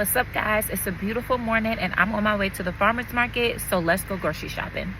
What's up, guys? It's a beautiful morning and I'm on my way to the farmers market, so let's go grocery shopping.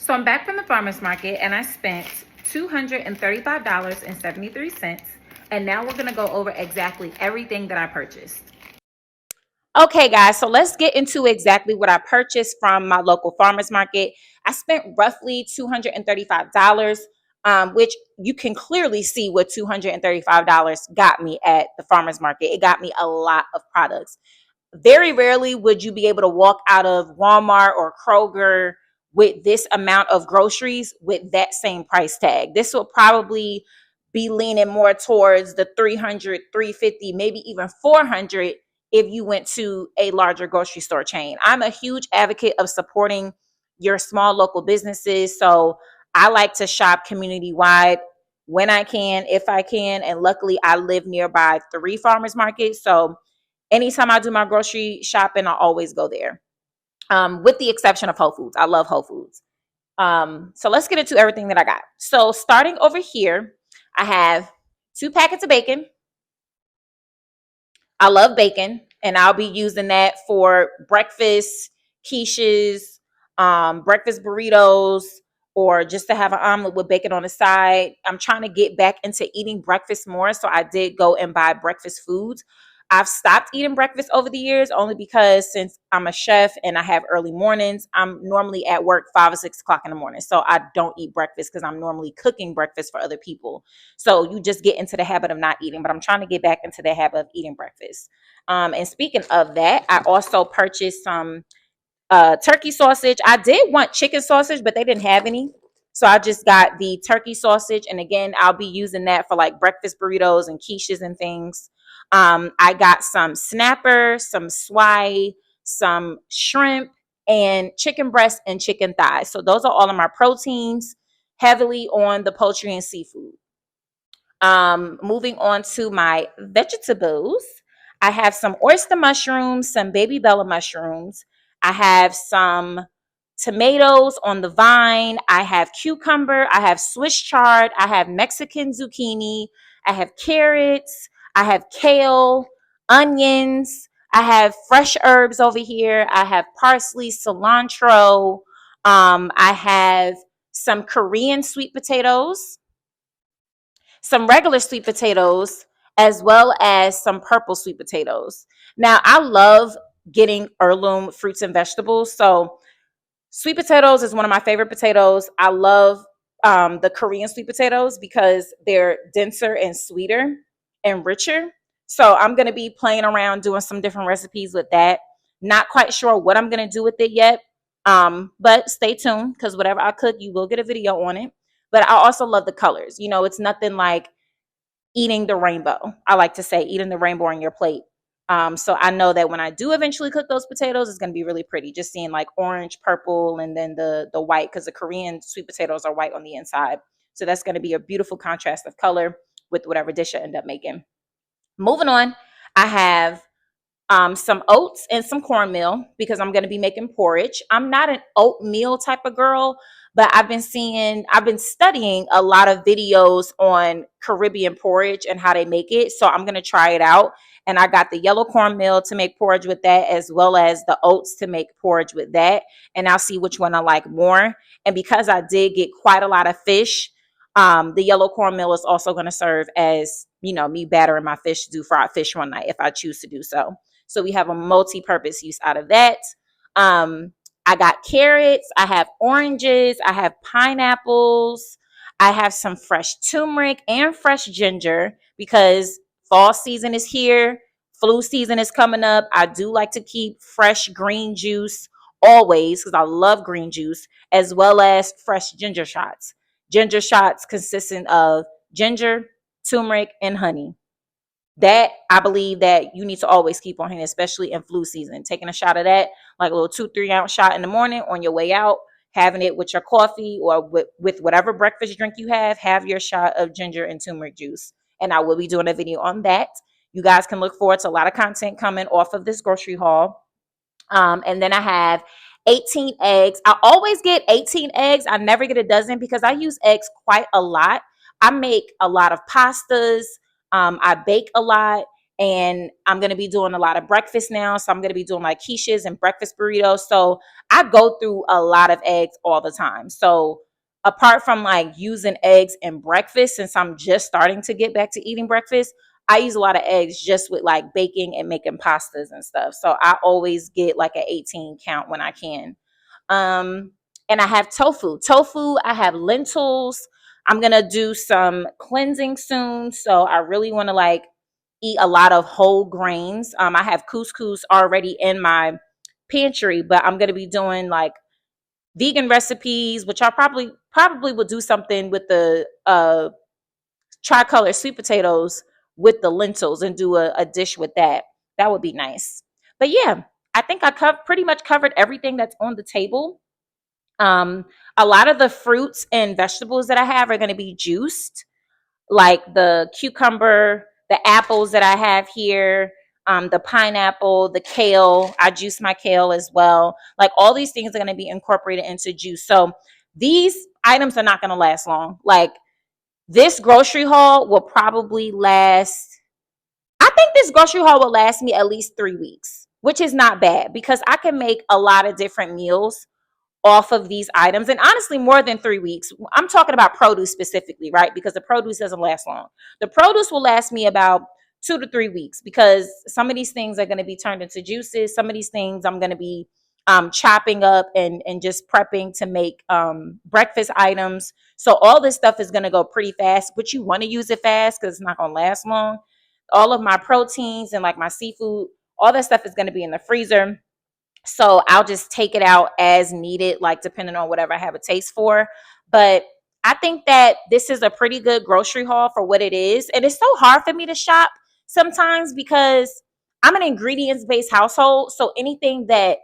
So I'm back from the farmer's market and I spent $235.73. And now we're going to go over exactly everything that I purchased. Okay, guys, so let's get into exactly what I purchased from my local farmer's market. I spent roughly $235, which you can clearly see what $235 got me at the farmer's market. It got me a lot of products. Very rarely would you be able to walk out of Walmart or Kroger with this amount of groceries with that same price tag. This will probably be leaning more towards the 300, 350, maybe even 400 if you went to a larger grocery store chain. I'm a huge advocate of supporting your small local businesses. So I like to shop community wide when I can, if I can. And luckily, I live nearby 3 farmers markets. So anytime I do my grocery shopping, I always go there. With the exception of Whole Foods. I love Whole Foods. So let's get into everything that I got. So starting over here, I have 2 packets of bacon. I love bacon, and I'll be using that for breakfast, quiches, breakfast burritos, or just to have an omelet with bacon on the side. I'm trying to get back into eating breakfast more, so I did go and buy breakfast foods. I've stopped eating breakfast over the years only because since I'm a chef and I have early mornings, I'm normally at work 5 or 6 o'clock in the morning. So I don't eat breakfast because I'm normally cooking breakfast for other people. So you just get into the habit of not eating, but I'm trying to get back into the habit of eating breakfast. And speaking of that, I also purchased some turkey sausage. I did want chicken sausage, but they didn't have any. So I just got the turkey sausage. And again, I'll be using that for like breakfast burritos and quiches and things. I got some snapper, some swai, some shrimp, and chicken breast and chicken thighs. So those are all of my proteins, heavily on the poultry and seafood. Moving on to my vegetables, I have some oyster mushrooms, some baby bella mushrooms. I have some tomatoes on the vine. I have cucumber. I have Swiss chard. I have Mexican zucchini. I have carrots. I have kale, onions. I have fresh herbs over here. I have parsley, cilantro. I have some Korean sweet potatoes, some regular sweet potatoes, as well as some purple sweet potatoes. Now, I love getting heirloom fruits and vegetables. So, sweet potatoes is one of my favorite potatoes. I love the Korean sweet potatoes because they're denser and sweeter and richer. So, I'm going to be playing around doing some different recipes with that. Not quite sure what I'm going to do with it yet. But stay tuned because whatever I cook, you will get a video on it. But I also love the colors. You know, it's nothing like eating the rainbow. I like to say eating the rainbow on your plate. So I know that when I do eventually cook those potatoes, it's going to be really pretty. Just seeing like orange, purple, and then the white, because the Korean sweet potatoes are white on the inside. So that's going to be a beautiful contrast of color with whatever dish I end up making. Moving on, I have some oats and some cornmeal because I'm going to be making porridge. I'm not an oatmeal type of girl, but I've been studying a lot of videos on Caribbean porridge and how they make it. So I'm going to try it out. And I got the yellow cornmeal to make porridge with that, as well as the oats to make porridge with that. And I'll see which one I like more. And because I did get quite a lot of fish, the yellow cornmeal is also going to serve as, me battering my fish to do fried fish one night if I choose to do so. So we have a multi-purpose use out of that. I got carrots, I have oranges, I have pineapples, I have some fresh turmeric and fresh ginger because fall season is here, flu season is coming up. I do like to keep fresh green juice always because I love green juice, as well as fresh ginger shots. Ginger shots consisting of ginger, turmeric, and honey. That I believe that you need to always keep on hand, especially in flu season. Taking a shot of that, like a little 2-3 ounce shot in the morning on your way out, having it with your coffee or with whatever breakfast drink you have your shot of ginger and turmeric juice. And I will be doing a video on that. You guys can look forward to a lot of content coming off of this grocery haul. And then I have 18 eggs. I always get 18 eggs. I never get a dozen because I use eggs quite a lot. I make a lot of pastas. I bake a lot. And I'm going to be doing a lot of breakfast now. So I'm going to be doing like quiches and breakfast burritos. So I go through a lot of eggs all the time. So apart from like using eggs in breakfast, since I'm just starting to get back to eating breakfast, I use a lot of eggs just with like baking and making pastas and stuff. So I always get like an 18 count when I can. Um, and I have tofu. Tofu, I have lentils. I'm gonna do some cleansing soon. So I really want to like eat a lot of whole grains. I have couscous already in my pantry, but I'm gonna be doing like vegan recipes, which I probably will do something with the tricolor sweet potatoes with the lentils and do a dish with that. That would be nice. But yeah, I think I pretty much covered everything that's on the table. Um, a lot of the fruits and vegetables that I have are going to be juiced, like the cucumber, the apples that I have here, the pineapple, the kale. I juice my kale as well. Like all these things are going to be incorporated into juice. So these items are not going to last long. Like this grocery haul will probably last, I think this grocery haul will last me at least 3 weeks, which is not bad because I can make a lot of different meals off of these items, and honestly more than 3 weeks. I'm talking about produce specifically, right? Because the produce doesn't last long. The produce will last me about 2 to 3 weeks because some of these things are going to be turned into juices. Some of these things I'm going to be chopping up and just prepping to make breakfast items. So all this stuff is going to go pretty fast, but you want to use it fast because it's not going to last long. All of my proteins and like my seafood, all that stuff is going to be in the freezer, so I'll just take it out as needed, like depending on whatever I have a taste for. But I think that this is a pretty good grocery haul for what it is. And it's so hard for me to shop sometimes because I'm an ingredients based household. So anything that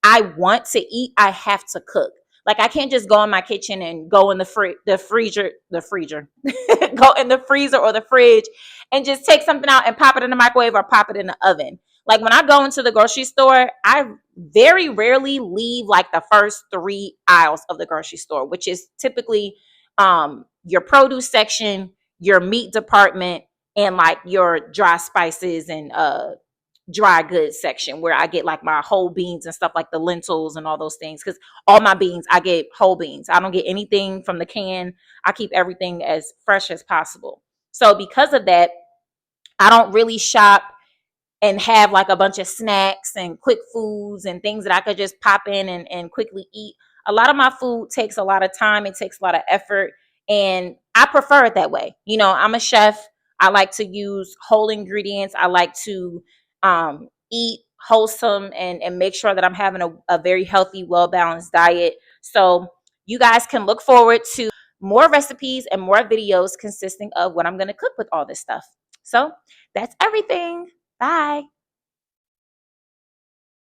I want to eat, I have to cook. Like I can't just go in my kitchen and go in the freezer, go in the freezer or the fridge and just take something out and pop it in the microwave or pop it in the oven. Like when I go into the grocery store, I very rarely leave like the first 3 aisles of the grocery store, which is typically your produce section, your meat department, and like your dry spices and dry goods section where I get like my whole beans and stuff like the lentils and all those things. Because all my beans, I get whole beans. I don't get anything from the can. I keep everything as fresh as possible. So because of that, I don't really shop and have like a bunch of snacks and quick foods and things that I could just pop in and quickly eat. A lot of my food takes a lot of time, it takes a lot of effort, and I prefer it that way. You know, I'm a chef. I like to use whole ingredients. I like to eat wholesome and make sure that I'm having a very healthy, well balanced diet. So, you guys can look forward to more recipes and more videos consisting of what I'm going to cook with all this stuff. So, that's everything. Bye.